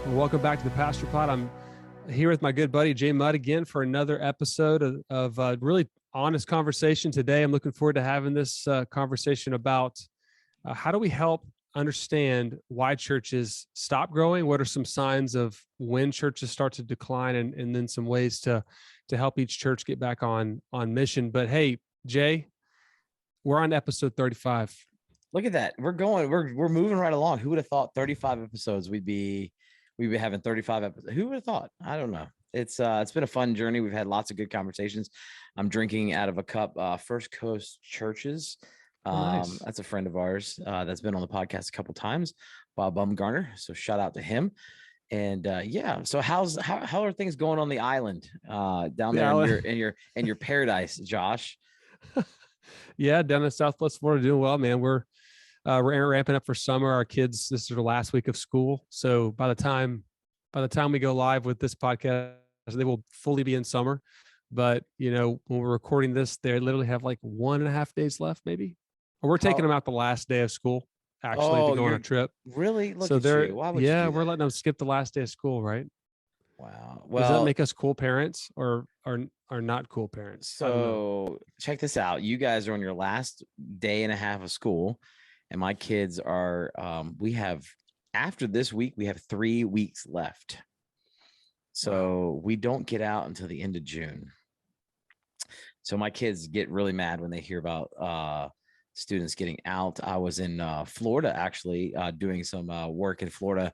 Well, welcome back to the Pastor Pod. I'm here with my good buddy Jay Mudd again for another episode of really honest conversation today. I'm looking forward to having this conversation about how do we help understand why churches stop growing? What are some signs of when churches start to decline, and then some ways to help each church get back on mission. But hey, Jay, we're on episode 35. Look at that. We're moving right along. Who would have thought 35 episodes we'd be having 35 episodes? Who would have thought? I don't know. It's been a fun journey. We've had lots of good conversations. I'm drinking out of a cup, First Coast Churches. Nice. That's a friend of ours that's been on the podcast a couple times, Bob Bumgarner. So shout out to him. And yeah, so how are things going on the island down there in your paradise, Josh? Yeah, down in Southwest Florida, doing well, man. We're ramping up for summer. Our kids, this is their last week of school, so by the time we go live with this podcast, they will fully be in summer. But when we're recording this, they literally have like 1.5 days left, maybe. Or we're taking them out the last day of school, actually, to go on a trip. Really? Look so at they're you. Why would you do we're that? letting them skip the last day of school, right? Wow. Does that Well, make us cool parents or are not cool parents? so check this out. You guys are on your last day and a half of school, and my kids are, after this week, we have 3 weeks left. So we don't get out until the end of June. So my kids get really mad when they hear about students getting out. I was in Florida, actually, doing some work in Florida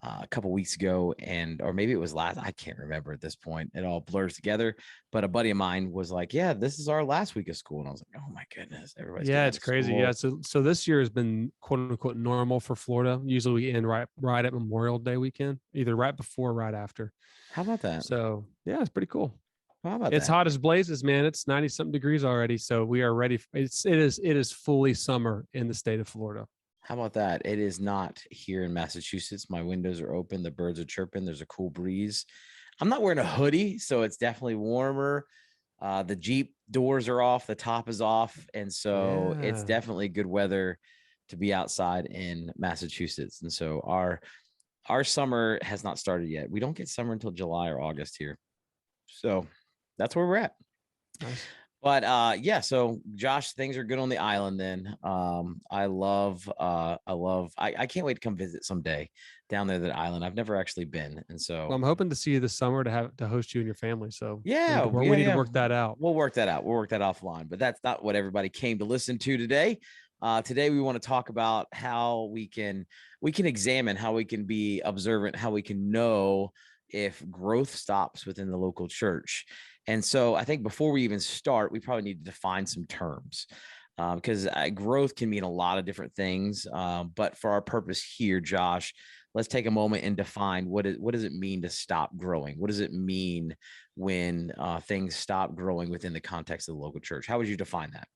a couple weeks ago, or maybe it was last, I can't remember at this point. It all blurs together. But a buddy of mine was like, yeah, this is our last week of school. And I was like, oh my goodness, everybody's it's crazy. school. Yeah. So this year has been quote unquote normal for Florida. Usually we end right at Memorial Day weekend, either right before or right after. How about that? So yeah, it's pretty cool. How about It's that? hot as blazes, man. It's 90 something degrees already. So we are ready. It is fully summer in the state of Florida. How about that? It is not here in Massachusetts. My windows are open. The birds are chirping. There's a cool breeze. I'm not wearing a hoodie, so it's definitely warmer. The Jeep doors are off. The top is off. And so it's definitely good weather to be outside in Massachusetts. And so our summer has not started yet. We don't get summer until July or August here. So that's where we're at. Nice. But yeah, so Josh, things are good on the island then. I can't wait to come visit someday down there, that island. I've never actually been. And so I'm hoping to see you this summer to host you and your family. So yeah, we need to work that out. We'll work that out. We'll work that offline, but that's not what everybody came to listen to today. Today we want to talk about how we can examine, how we can be observant, how we can know if growth stops within the local church. And so I think before we even start, we probably need to define some terms, because growth can mean a lot of different things. But for our purpose here, Josh, let's take a moment and define what does it mean to stop growing? What does it mean when things stop growing within the context of the local church? How would you define that?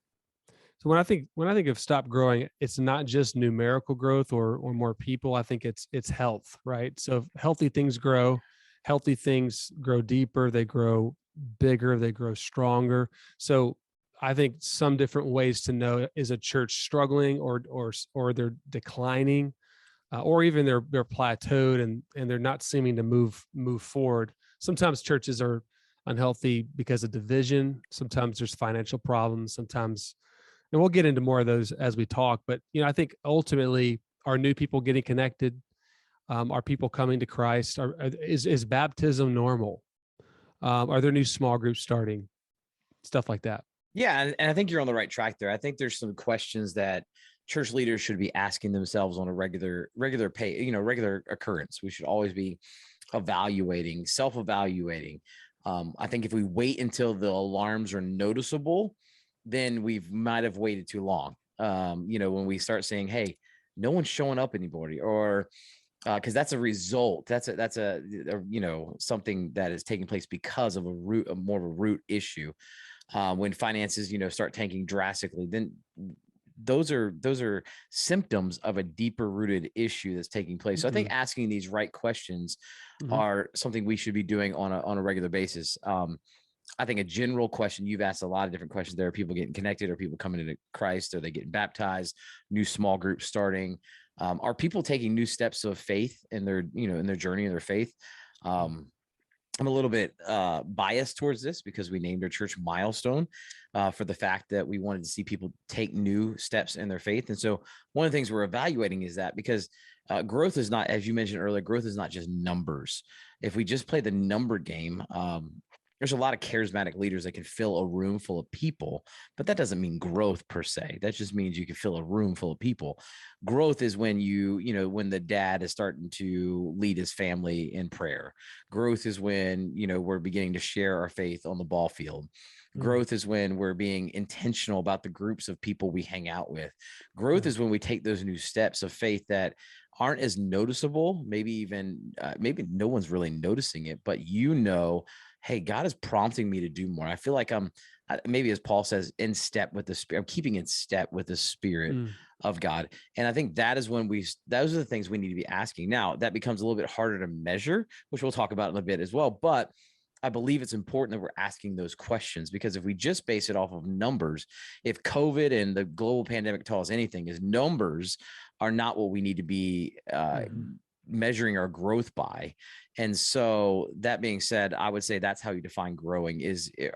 So when I think of stop growing, it's not just numerical growth or more people. I think it's health, right? So if healthy things grow, healthy things grow deeper, they grow bigger, they grow stronger. So I think some different ways to know, is a church struggling or they're declining, or even they're plateaued and they're not seeming to move forward. Sometimes churches are unhealthy because of division. Sometimes there's financial problems. Sometimes, and we'll get into more of those as we talk. But I think ultimately, are new people getting connected? Are people coming to Christ? Is baptism normal? Are there new small groups starting? Stuff like that. Yeah, and I think you're on the right track there. I think there's some questions that church leaders should be asking themselves on a regular occurrence. We should always be self-evaluating. I think if we wait until the alarms are noticeable, then we might have waited too long. When we start saying, hey, no one's showing up anybody, or because that's a result. That's a something that is taking place because of more of a root issue. When finances, start tanking drastically, then those are symptoms of a deeper rooted issue that's taking place. So I think asking these right questions are something we should be doing on a regular basis. I think a general question, you've asked a lot of different questions there. Are people getting connected? Are people coming into Christ? Are they getting baptized? New small groups starting? Are people taking new steps of faith in their, in their journey, in their faith? I'm a little bit biased towards this because we named our church Milestone for the fact that we wanted to see people take new steps in their faith. And so one of the things we're evaluating is that, because growth is not, as you mentioned earlier, growth is not just numbers. If we just play the number game, there's a lot of charismatic leaders that can fill a room full of people, but that doesn't mean growth per se. That just means you can fill a room full of people. Growth is when when the dad is starting to lead his family in prayer. Growth is when, we're beginning to share our faith on the ball field. Mm, Growth is when we're being intentional about the groups of people we hang out with. Growth yeah. is when we take those new steps of faith that aren't as noticeable, maybe even maybe no one's really noticing it, but hey, God is prompting me to do more. I feel like maybe, as Paul says, in step with the Spirit. I'm keeping in step with the Spirit Mm, of God. And I think that is when those are the things we need to be asking. Now, that becomes a little bit harder to measure, which we'll talk about in a bit as well. But I believe it's important that we're asking those questions, because if we just base it off of numbers, if COVID and the global pandemic taught us anything, is numbers are not what we need to be mhm, measuring our growth by. And so that being said, I would say that's how you define growing.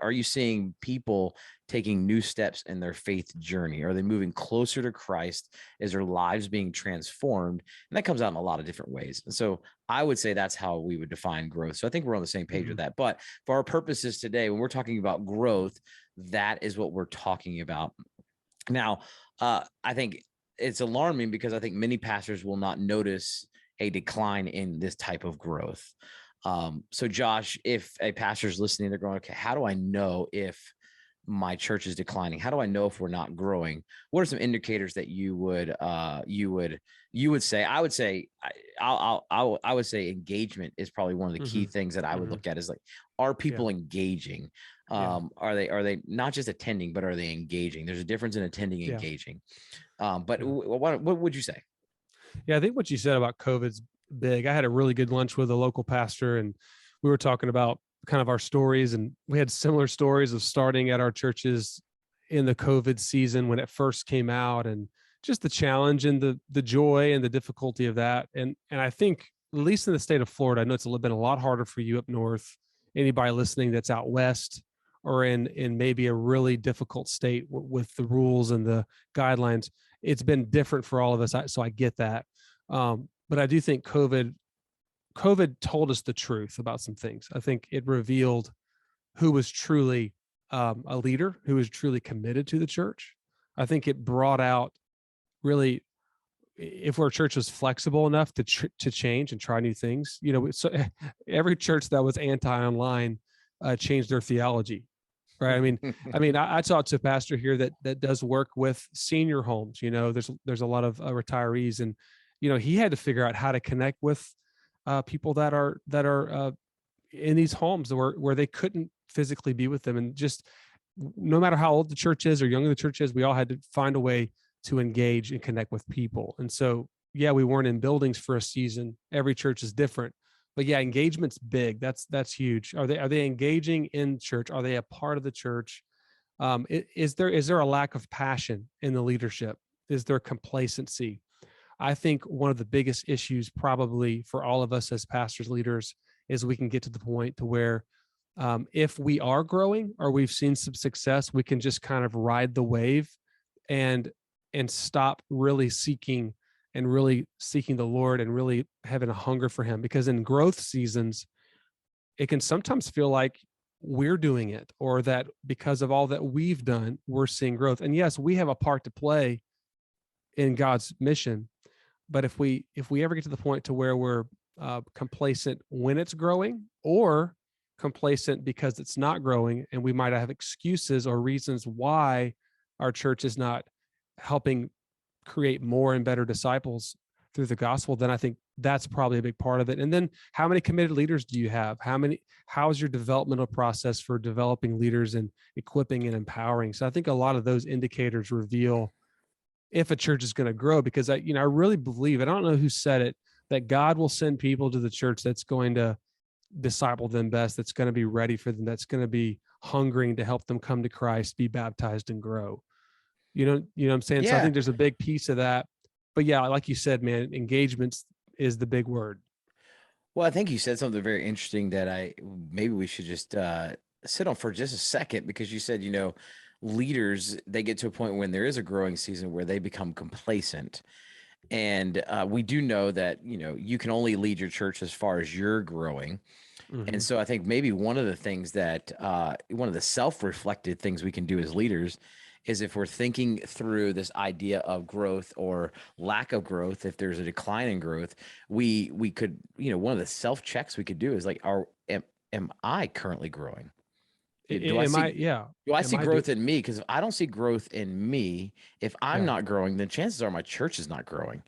Are you seeing people taking new steps in their faith journey? Are they moving closer to Christ? Is their lives being transformed? And that comes out in a lot of different ways. And so I would say that's how we would define growth. So I think we're on the same page with mhm, that. But for our purposes today, when we're talking about growth, that is what we're talking about. Now, I think it's alarming because I think many pastors will not notice a decline in this type of growth. So, Josh, if a pastor is listening, they're going, okay, how do I know if my church is declining? How do I know if we're not growing? What are some indicators that you would say? I would say I would say engagement is probably one of the key mhm, things that I would mhm. look at, is like, are Yeah. people engaging? Yeah. Are they not just attending, but are they engaging? There's a difference in attending and Yeah. engaging. But Yeah. what would you say? Yeah. I think what you said about COVID's big. I had a really good lunch with a local pastor, and we were talking about kind of our stories, and we had similar stories of starting at our churches in the COVID season when it first came out, and just the challenge and the joy and the difficulty of that. And I think, at least in the state of Florida, I know it's been a lot harder for you up north. Anybody listening that's out west or in maybe a really difficult state with the rules and the guidelines, it's been different for all of us. So I get that. But I do think COVID told us the truth about some things. I think it revealed who was truly a leader, who was truly committed to the church. I think it brought out, really, if our church was flexible enough to change and try new things. So every church that was anti-online changed their theology, right? I talked to a pastor here that does work with senior homes. There's a lot of retirees, and he had to figure out how to connect with people that are in these homes where they couldn't physically be with them, and just, no matter how old the church is or younger the church is, we all had to find a way to engage and connect with people. And so, yeah, we weren't in buildings for a season. Every church is different, but yeah, engagement's big. That's huge. Are they engaging in church? Are they a part of the church? Is there a lack of passion in the leadership? Is there complacency? I think one of the biggest issues, probably for all of us as pastors, leaders, is we can get to the point to where, if we are growing or we've seen some success, we can just kind of ride the wave and stop really seeking the Lord and really having a hunger for Him. Because in growth seasons, it can sometimes feel like we're doing it, or that because of all that we've done, we're seeing growth. And yes, we have a part to play in God's mission, but if we ever get to the point to where we're complacent when it's growing, or complacent because it's not growing, and we might have excuses or reasons why our church is not helping create more and better disciples through the gospel, then I think that's probably a big part of it. And then, how many committed leaders do you have? How's your developmental process for developing leaders and equipping and empowering? So I think a lot of those indicators reveal if a church is going to grow, because I really believe, I don't know who said it, that God will send people to the church that's going to disciple them best, that's going to be ready for them, that's going to be hungering to help them come to Christ, be baptized, and grow. You know what I'm saying? So I Yeah. think there's a big piece of that. but yeah, like you said, man, engagements is the big word. Well, I think you said something very interesting that maybe we should just sit on for just a second, because you said, leaders, they get to a point when there is a growing season where they become complacent. And we do know that, you can only lead your church as far as you're growing. And Hmm. so I think maybe one of the things that one of the self-reflected things we can do as leaders is, if we're thinking through this idea of growth or lack of growth, if there's a decline in growth, we could, one of the self-checks we could do is like, am I currently growing? Do I Am I? see Yeah. do I Am see I do? growth in me? Because if I don't see growth in me, if I'm Yeah. not growing, then chances are my church is not growing.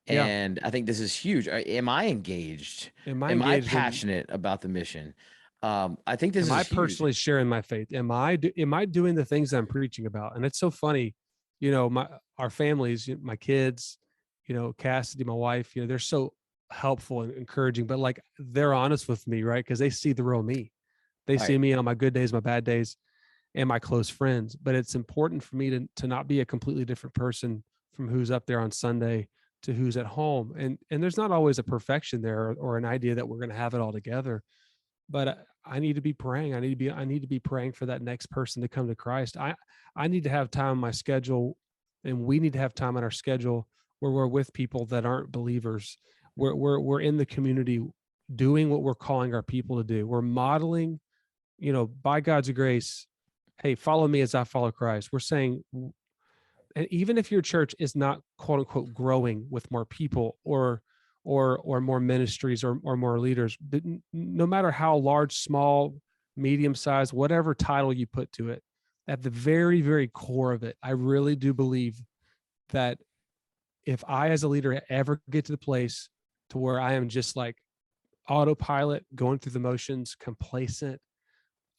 Yeah. And I think this is huge. Am I engaged? Am I Am I engaged in? passionate about the mission? I think this Am I is huge. personally sharing my faith? Am I doing the things I'm preaching about? And it's so funny, my our families, my kids, Cassidy, my wife, they're so helpful and encouraging, but like they're honest with me, right? Because they see the real me. They see Right. me on my good days, my bad days, and my close friends. But it's important for me to not be a completely different person from who's up there on Sunday to who's at home. And there's not always a perfection there, or an idea that we're going to have it all together, but I need to be praying. I need to be praying for that next person to come to Christ. I need to have time on my schedule, and we need to have time on our schedule where we're with people that aren't believers. We're in the community doing what we're calling our people to do. We're modeling, by God's grace, hey, follow me as I follow Christ. We're saying, and even if your church is not quote unquote growing with more people, or more ministries, or more leaders, but no matter how large, small, medium sized, whatever title you put to it, at the very, very core of it, I really do believe that if I as a leader ever get to the place to where I am just like autopilot, going through the motions, complacent,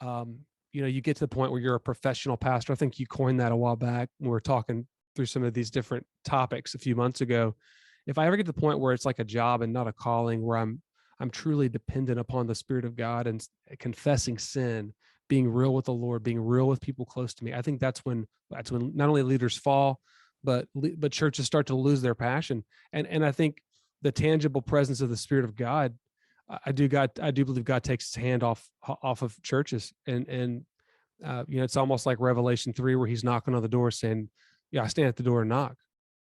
um, you get to the point where you're a professional pastor. I think you coined that a while back when we were talking through some of these different topics a few months ago. If I ever get to the point where it's like a job and not a calling, where I'm truly dependent upon the Spirit of God and confessing sin, being real with the Lord, being real with people close to me, I think that's when not only leaders fall, but churches start to lose their passion. And I think the tangible presence of the Spirit of God, I do believe God takes his hand off of churches, and it's almost like Revelation 3, where he's knocking on the door saying, yeah, I stand at the door and knock.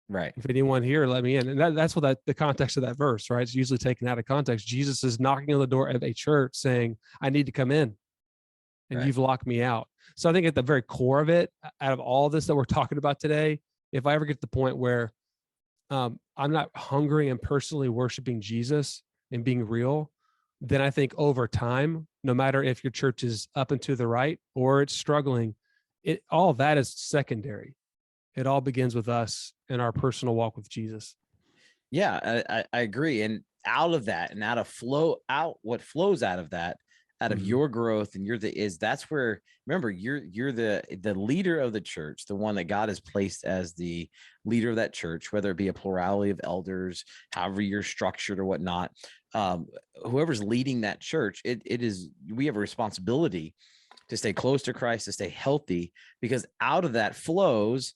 Right. If anyone here, let me in. And that's what the context of that verse, right? It's usually taken out of context. Jesus is knocking on the door of a church saying, I need to come in, and Right. you've locked me out. So I think at the very core of it, out of all this that we're talking about today, if I ever get to the point where I'm not hungry and personally worshiping Jesus and being real, then I think over time, no matter if your church is up and to the right or it's struggling, all of that is secondary. It all begins with us and our personal walk with Jesus. Yeah, I agree. And out of that, and what flows out of that, out of Mm-hmm. your growth, and that's where, remember, you're the leader of the church, the one that God has placed as the leader of that church, whether it be a plurality of elders, however you're structured or whatnot. Um, Whoever's leading that church, it is, we have a responsibility to stay close to Christ, to stay healthy, because out of that flows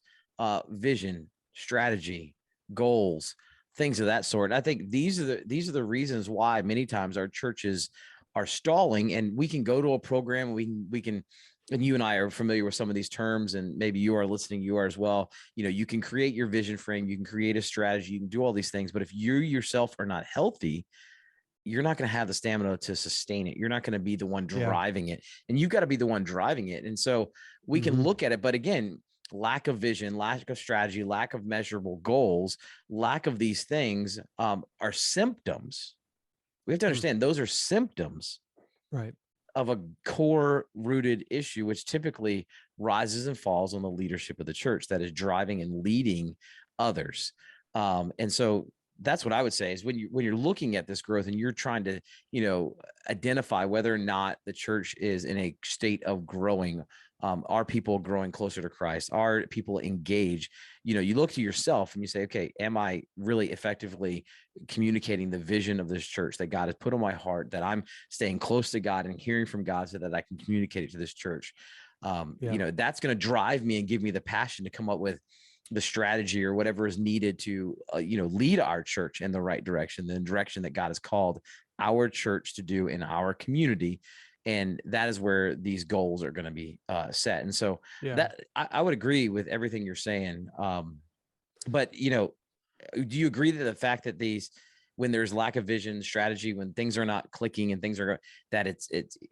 vision, strategy, goals, things of that sort. I think these are the reasons why many times our churches are stalling, and we can go to a program, we can and you and I are familiar with some of these terms, and maybe you are listening, you are as well. You can create your vision frame, you can create a strategy, you can do all these things, but if you yourself are not healthy, you're not going to have the stamina to sustain it. You're not going to be the one Yeah. driving it, and you've got to be the one driving it. And so we can Mm-hmm. look at it, but again, lack of vision, lack of strategy, lack of measurable goals, lack of these things are symptoms. We have to Mm. understand those are symptoms Right. of a core rooted issue, which typically rises and falls on the leadership of the church that is driving and leading others. And so that's what I would say is, when you're looking at this growth and you're trying to, identify whether or not the church is in a state of growing. Are people growing closer to Christ? Are people engaged? You look to yourself and you say, okay, am I really effectively communicating the vision of this church that God has put on my heart, that I'm staying close to God and hearing from God so that I can communicate it to this church? Yeah. That's going to drive me and give me the passion to come up with the strategy or whatever is needed to, lead our church in the right direction, the direction that God has called our church to do in our community. And that is where these goals are going to be set. And so Yeah. that I would agree with everything you're saying. But do you agree that the fact that when there's lack of vision, strategy, when things are not clicking and things are that it's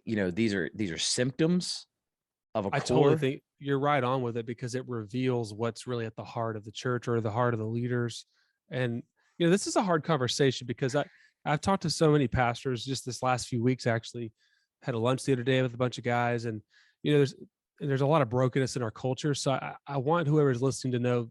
these are symptoms of a I totally core? think you're right on with it, because it reveals what's really at the heart of the church or the heart of the leaders. And this is a hard conversation, because I've talked to so many pastors just this last few weeks. Actually, had a lunch the other day with a bunch of guys, and there's a lot of brokenness in our culture. So I want whoever's listening to know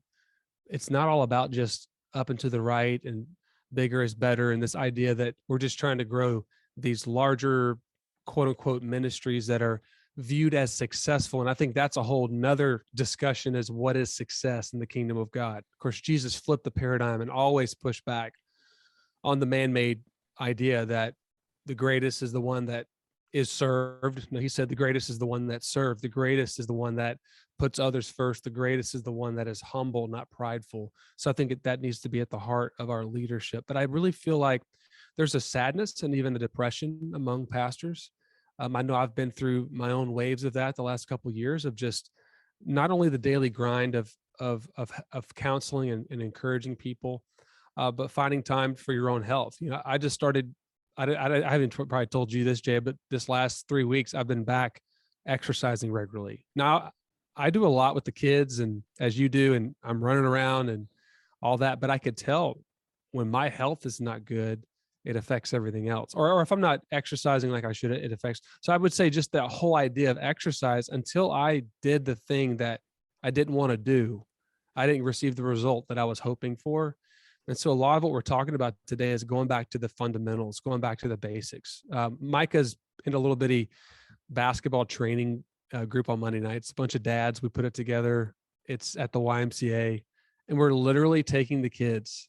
it's not all about just up and to the right and bigger is better, and this idea that we're just trying to grow these larger quote unquote ministries that are viewed as successful. And I think that's a whole nother discussion, is what is success in the kingdom of God. Of course, Jesus flipped the paradigm and always pushed back on the man-made idea that the greatest is the one that is served. No, he said the greatest is the one that served. The greatest is the one that puts others first. The greatest is the one that is humble, not prideful. So I think that needs to be at the heart of our leadership. But I really feel like there's a sadness and even a depression among pastors. I know I've been through my own waves of that the last couple of years, of just not only the daily grind of counseling and encouraging people, but finding time for your own health. I just started. I haven't probably told you this, Jay, but this last 3 weeks I've been back exercising regularly. Now I do a lot with the kids, and as you do, and I'm running around and all that. But I could tell when my health is not good, it affects everything else. Or if I'm not exercising like I should, it affects. So I would say just that whole idea of exercise, until I did the thing that I didn't want to do, I didn't receive the result that I was hoping for. And so a lot of what we're talking about today is going back to the fundamentals, going back to the basics. Micah's in a little bitty basketball training group on Monday nights, a bunch of dads. We put it together. It's at the YMCA, and we're literally taking the kids,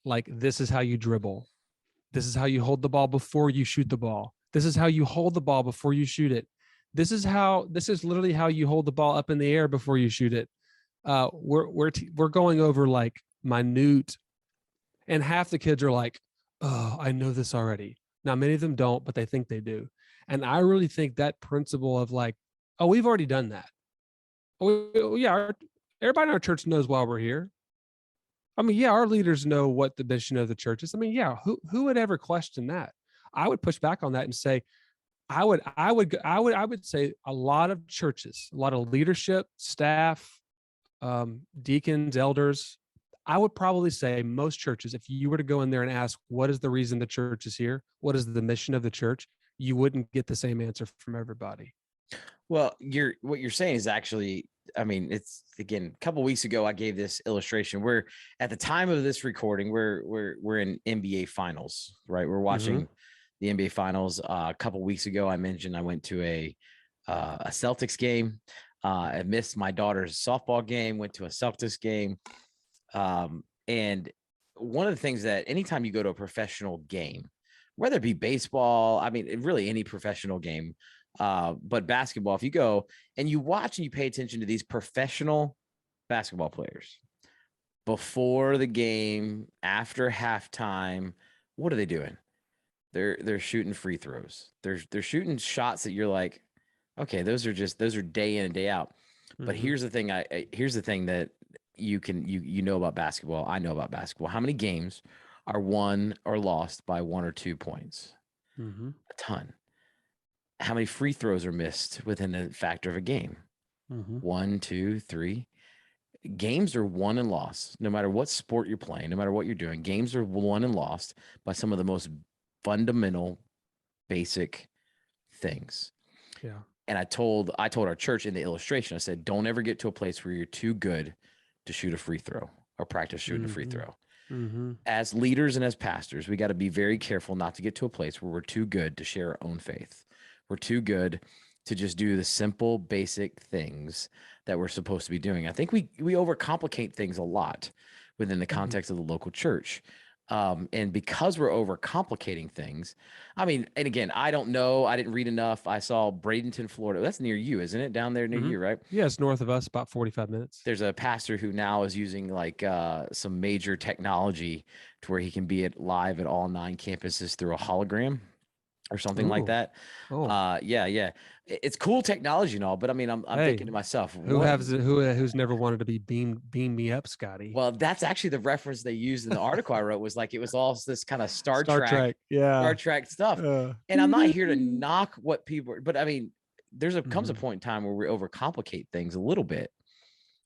like, this is how you dribble. This is how you hold the ball before you shoot the ball. This is how you hold the ball before you shoot it. This is literally how you hold the ball up in the air before you shoot it. We're going over like minute, and half the kids are like, oh, I know this already. Now, many of them don't, but they think they do. And I really think that principle of like, oh, we've already done that. Oh, yeah, everybody in our church knows why we're here. I mean, yeah, our leaders know what the mission of the church is. I mean, yeah, who would ever question that? I would push back on that and say, I would say a lot of churches, a lot of leadership, staff, deacons, elders, I would probably say most churches, if you were to go in there and ask, what is the reason the church is here? What is the mission of the church? You wouldn't get the same answer from everybody. Well, what you're saying is actually, I mean, it's, again, a couple of weeks ago I gave this illustration. We're at the time of this recording, we're in NBA finals, right? We're watching the NBA finals. A couple of weeks ago, I mentioned I went to a Celtics game. I missed my daughter's softball game, went to a Celtics game. And one of the things that anytime you go to a professional game, whether it be baseball, I mean, really any professional game, but basketball, if you go and you watch and you pay attention to these professional basketball players before the game, after halftime, what are they doing? They're shooting free throws. They're shooting shots that you're like, okay, those are day in and day out. But here's the thing. Here's the thing that you know about basketball. I know about basketball. How many games are won or lost by 1 or 2 points? A ton. How many free throws are missed within the factor of a game? 1, 2, 3. Games are won and lost, no matter what sport you're playing, no matter what you're doing. Games are won and lost by some of the most fundamental, basic things. Yeah. And I told our church in the illustration, I said, don't ever get to a place where you're too good to shoot a free throw or practice shooting a free throw. As leaders and as pastors, we got to be very careful not to get to a place where we're too good to share our own faith. We're too good to just do the simple, basic things that we're supposed to be doing. I think we overcomplicate things a lot within the context of the local church. And because we're overcomplicating things, I mean, and again, I don't know. I didn't read enough. I saw Bradenton, Florida. That's near you, isn't it? Down there near Hmm. you, right? Yeah, it's north of us, about 45 minutes. There's a pastor who now is using like some major technology to where he can be live at all 9 campuses through a hologram or something like Ooh. that. Oh, Yeah, yeah. It's cool technology and all, but I mean, I'm thinking to hey, myself, who what? has who's never wanted to be beam me up, Scotty? Well, that's actually the reference they used in the article I wrote, was like it was all this kind of Star Trek. Star Yeah. Trek stuff. Uh, And I'm not here to knock what people, but I mean, comes a mhm. point in time where we overcomplicate things a little bit,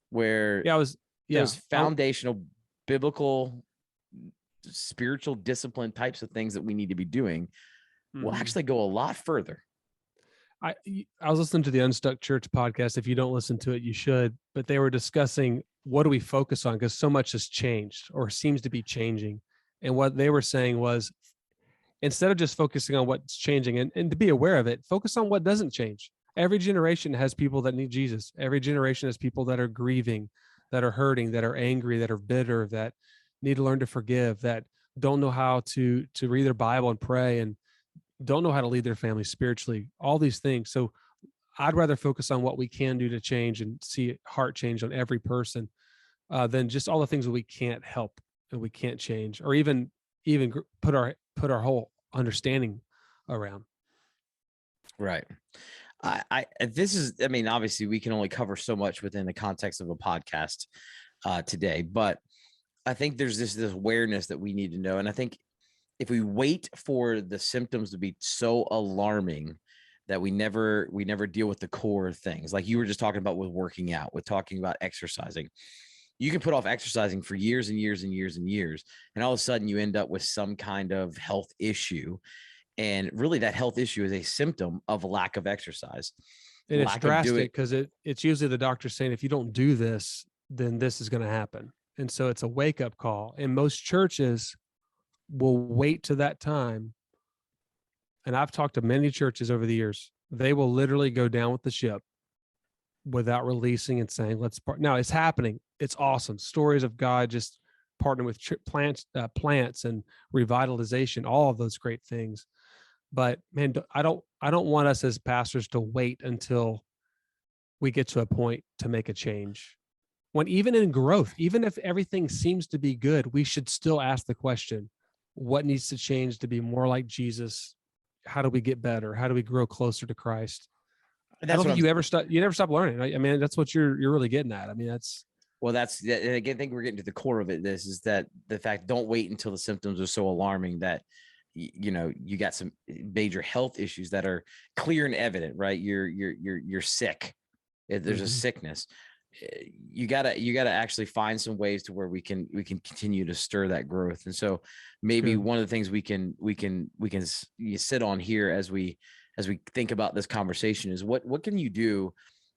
where Yeah, I was. those Yeah. foundational biblical spiritual discipline types of things that we need to be doing will Mhm. actually go a lot further. I was listening to the Unstuck Church podcast. If you don't listen to it, you should. But they were discussing what do we focus on, because so much has changed or seems to be changing. And what they were saying was, instead of just focusing on what's changing and to be aware of it, focus on what doesn't change. Every generation has people that need Jesus. Every generation has people that are grieving, that are hurting, that are angry, that are bitter, that need to learn to forgive, that don't know how to read their Bible and pray, and don't know how to lead their family spiritually, all these things. So I'd rather focus on what we can do to change and see heart change on every person, than just all the things that we can't help and we can't change, or even put our whole understanding around. Right. This is, I mean, obviously we can only cover so much within the context of a podcast today, but I think there's this awareness that we need to know. And I think if we wait for the symptoms to be so alarming that we never deal with the core things, like you were just talking about with working out, with talking about exercising, you can put off exercising for years and years and years and years, and all of a sudden you end up with some kind of health issue. And really that health issue is a symptom of lack of exercise, And it's lack of doing. drastic because it's usually the doctor saying, if you don't do this, then this is going to happen. And so it's a wake up call. And most churches will wait to that time. And I've talked to many churches over the years. They will literally go down with the ship without releasing and saying, let's part. Now it's happening. It's awesome. Stories of God just partnering with plants and revitalization, all of those great things. But man, I don't want us as pastors to wait until we get to a point to make a change. When even in growth, even if everything seems to be good, we should still ask the question, what needs to change to be more like Jesus? How do we get better? How do we grow closer to Christ? And I that's don't what think I'm you never stop learning. I mean, that's what you're really getting at. I mean, that's Well, that's, and again, I think we're getting to the core of it. This is that the fact, don't wait until the symptoms are so alarming that you got some major health issues that are clear and evident, right? You're sick. There's a mhm, sickness. You gotta actually find some ways to where we can continue to stir that growth. And so maybe good. one of the things we can sit on here as we think about this conversation is what can you do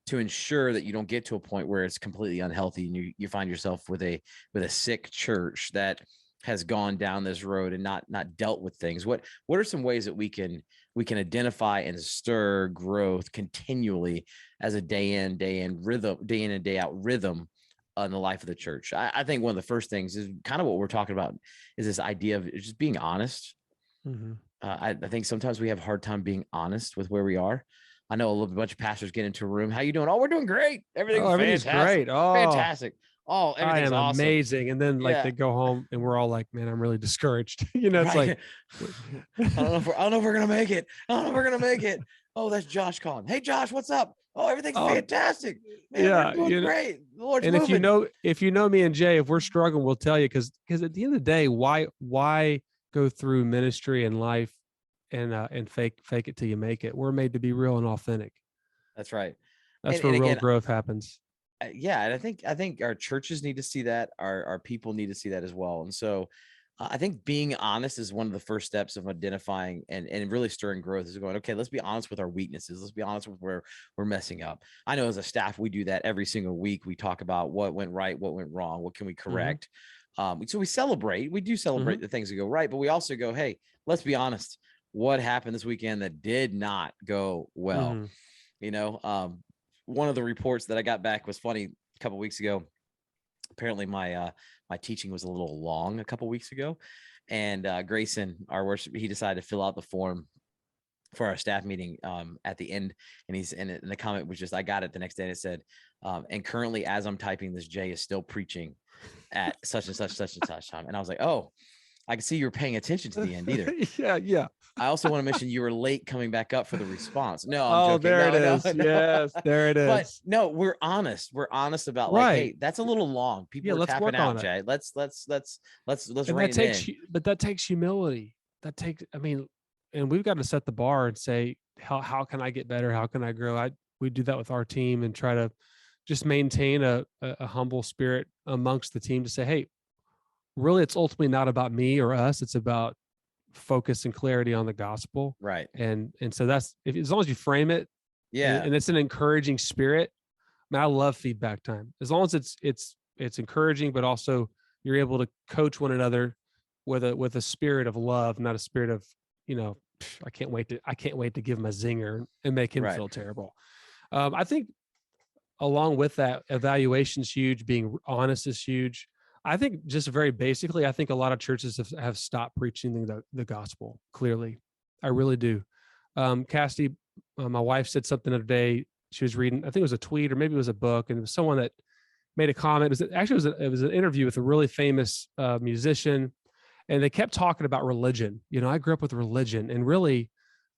to ensure that you don't get to a point where it's completely unhealthy and you find yourself with a sick church that has gone down this road and not dealt with things. What are some ways that we can identify and stir growth continually as a day in rhythm, day in and day out rhythm in the life of the church? I think one of the first things is kind of what we're talking about, is this idea of just being honest. Mhm. I think sometimes we have a hard time being honest with where we are. I know a bunch of pastors get into a room. How you doing? Oh, we're doing great. Oh, Everything's everything's fantastic. great. Oh, Fantastic. Oh, I everything's am awesome. amazing. And then like Yeah. they go home and we're all like, man, I'm really discouraged. You know, it's like, Right. I don't know if we're gonna make it. I don't know if we're gonna make it. Oh, that's Josh calling. Hey, Josh, what's up? Oh, everything's oh fantastic, man. We're yeah, doing great. The Lord's and moving. if you know me and Jay, if we're struggling, we'll tell you, because at the end of the day, why go through ministry and life and fake it till you make it? We're made to be real and authentic. That's right. That's where And real again, growth happens. yeah, and I think our churches need to see that. Our people need to see that as well. And so, I think being honest is one of the first steps of identifying and really stirring growth, is going, okay, let's be honest with our weaknesses. Let's be honest with where we're messing up. I know as a staff, we do that every single week. We talk about what went right, what went wrong, what can we Hmm. correct. So we do celebrate Hmm. the things that go right, but we also go, hey, let's be honest. What happened this weekend that did not go well? Hmm. You know, one of the reports that I got back was funny a couple weeks ago. Apparently my teaching was a little long a couple weeks ago, And Grayson, our worship, he decided to fill out the form for our staff meeting at the end, and the comment was just, I got it the next day, and it said, and currently as I'm typing this, Jay is still preaching at such and such time. And I was like, oh, I can see you were paying attention to the end either. Yeah. I also want to mention you were late coming back up for the response. No, I'm Oh, joking. there it No. is. Yes, there it But is. no, we're honest. We're honest about like, Right. hey, that's a little long. People Yeah, are let's tapping work out, on it. Jay. Let's And rein it in. that takes humility. That takes, I mean, and we've got to set the bar and say, how can I get better? How can I grow? We do that with our team and try to just maintain a humble spirit amongst the team to say, hey, really, it's ultimately not about me or us. It's about focus and clarity on the gospel. Right. And so that's, as long as you frame it, Yeah. and it's an encouraging spirit. I mean, I love feedback time. As long as it's encouraging, but also you're able to coach one another with a spirit of love, not a spirit of, I can't wait to give him a zinger and make him Right. feel terrible. I think along with that, evaluation's huge. Being honest is huge. I think just very basically, I think a lot of churches have stopped preaching the gospel clearly. I really do. Cassidy, my wife, said something the other day. She was reading, I think it was a tweet or maybe it was a book, and it was someone that made a comment. It was an interview with a really famous musician, and they kept talking about religion. I grew up with religion, and really,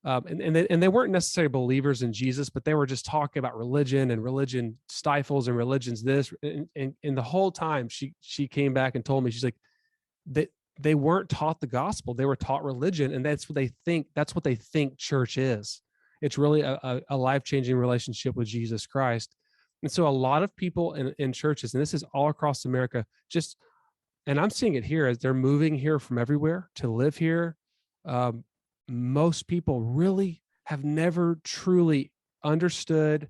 and they weren't necessarily believers in Jesus, but they were just talking about religion, and religion stifles, and religion's this. And the whole time she came back and told me, she's like, they weren't taught the gospel. They were taught religion, and that's what they think. That's what they think church is. It's really a life-changing relationship with Jesus Christ. And so a lot of people in churches, and this is all across America, and I'm seeing it here as they're moving here from everywhere to live here. Most people really have never truly understood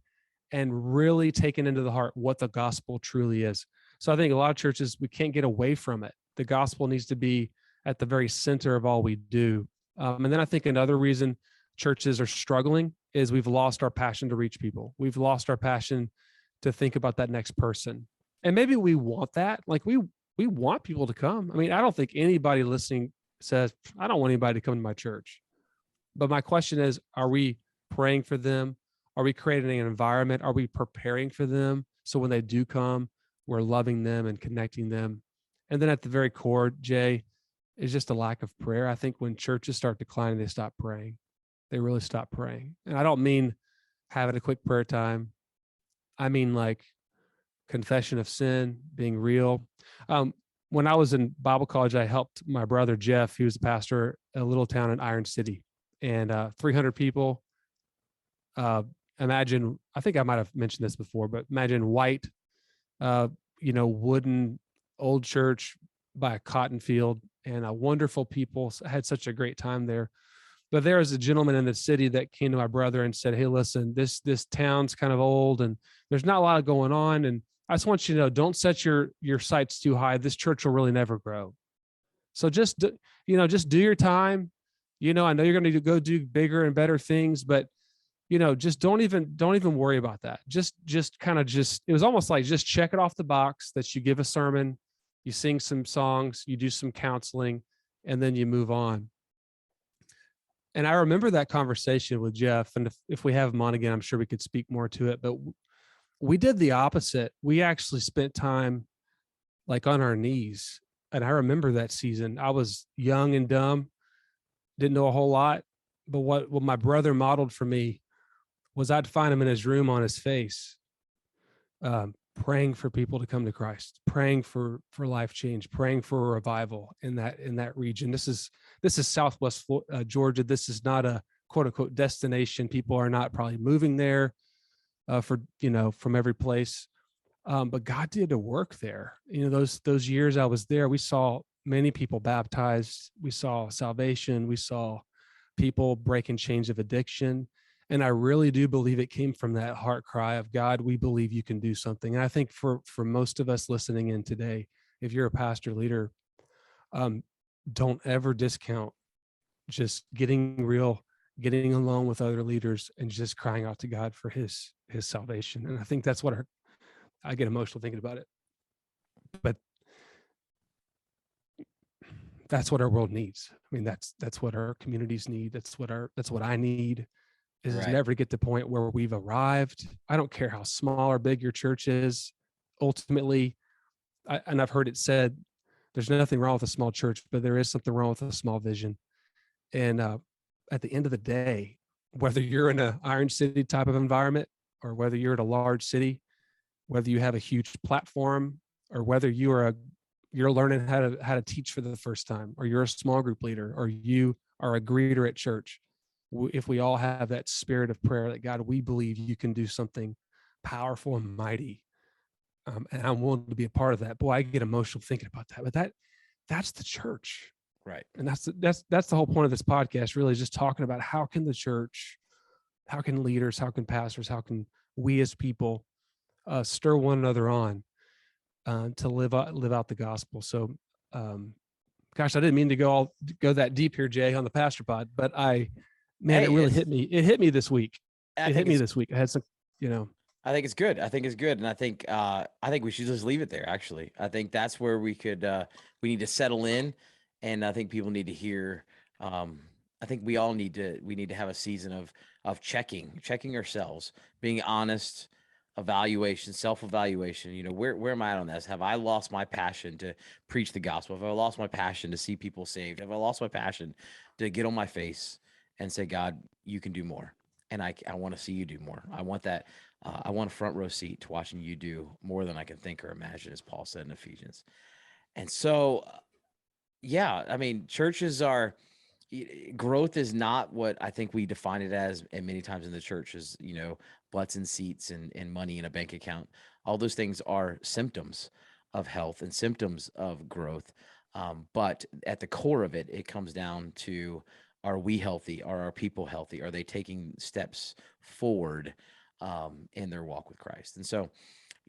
and really taken into the heart what the gospel truly is. So I think a lot of churches, we can't get away from it. The gospel needs to be at the very center of all we do. And then I think another reason churches are struggling is we've lost our passion to reach people. We've lost our passion to think about that next person. And maybe we want that. Like we want people to come. I mean, I don't think anybody listening says, I don't want anybody to come to my church. But my question is, are we praying for them? Are we creating an environment? Are we preparing for them? So when they do come, we're loving them and connecting them. And then at the very core, Jay, is just a lack of prayer. I think when churches start declining, they stop praying. They really stop praying. And I don't mean having a quick prayer time. I mean like confession of sin, being real. When I was in Bible college, I helped my brother Jeff. He was a pastor at a little town in Iron City, and 300 people. Imagine, I think I might have mentioned this before, but imagine white, wooden old church by a cotton field, and wonderful people. I had such a great time there. But there was a gentleman in the city that came to my brother and said, "Hey, listen, this town's kind of old, and there's not a lot going on, and I just want you to know, don't set your sights too high. This church will really never grow. So just do your time. I know you're going to go do bigger and better things, but just don't even worry about that. Just kind of it was almost like just check it off the box that you give a sermon, you sing some songs, you do some counseling, and then you move on." And I remember that conversation with Jeff, and if we have him on again, I'm sure we could speak more to it, but we did the opposite. We actually spent time like on our knees. And I remember that season. I was young and dumb, didn't know a whole lot. But what my brother modeled for me was I'd find him in his room on his face, praying for people to come to Christ, praying for life change, praying for a revival in that region. This is Southwest Georgia. This is not a quote unquote destination. People are not probably moving there from every place. But God did a work there. Those years I was there, we saw many people baptized. We saw salvation. We saw people breaking chains of addiction. And I really do believe it came from that heart cry of, God, we believe you can do something. And I think for most of us listening in today, if you're a pastor leader, don't ever discount just getting real, getting along with other leaders, and just crying out to God for his salvation. And I think that's what I get emotional thinking about it. But that's what our world needs. I mean, that's what our communities need. That's what I need, is Right. never to get to the point where we've arrived. I don't care how small or big your church is. Ultimately, and I've heard it said, there's nothing wrong with a small church, but there is something wrong with a small vision. And at the end of the day, whether you're in an Iron City type of environment, or whether you're at a large city, whether you have a huge platform, or whether you're learning how to teach for the first time, or you're a small group leader, or you are a greeter at church, if we all have that spirit of prayer, that God, we believe you can do something powerful and mighty, and I'm willing to be a part of that. Boy, I get emotional thinking about that. But that's the church, Right. and that's the whole point of this podcast. Really, is just talking about how can the church, how can leaders, how can pastors, how can we as people stir one another on to live out the gospel. So, gosh, I didn't mean to go that deep here, Jay, on the pastor pod, but man, it Hey, really hit me. It hit me this week. I It hit think me it's this week. I had some, you know, I think it's good. I think it's good. And I think we should just leave it there, actually. I think that's where we need to settle in. And I think people need to hear, um, I think we need to have a season of checking ourselves, being honest, evaluation, self-evaluation. Where am I at on this? Have I lost my passion to preach the gospel? Have I lost my passion to see people saved? Have I lost my passion to get on my face and say, God, you can do more? And I want to see you do more. I want a front row seat to watching you do more than I can think or imagine, as Paul said in Ephesians. And so, yeah, I mean, growth is not what I think we define it as, and many times in the church is, butts and seats and money in a bank account. All those things are symptoms of health and symptoms of growth. But at the core of it, it comes down to, are we healthy? Are our people healthy? Are they taking steps forward in their walk with Christ? And so,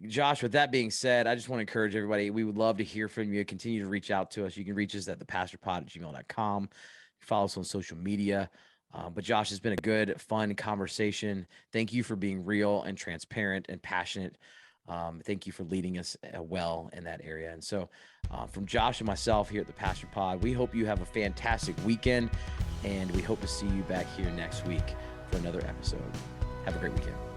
Josh, with that being said, I just want to encourage everybody. We would love to hear from you. Continue to reach out to us. You can reach us at thepastorpod@gmail.com. Follow us on social media. But Josh, it's been a good, fun conversation. Thank you for being real and transparent and passionate. Thank you for leading us well in that area. And so, from Josh and myself here at the Pastor Pod, we hope you have a fantastic weekend, and we hope to see you back here next week for another episode. Have a great weekend.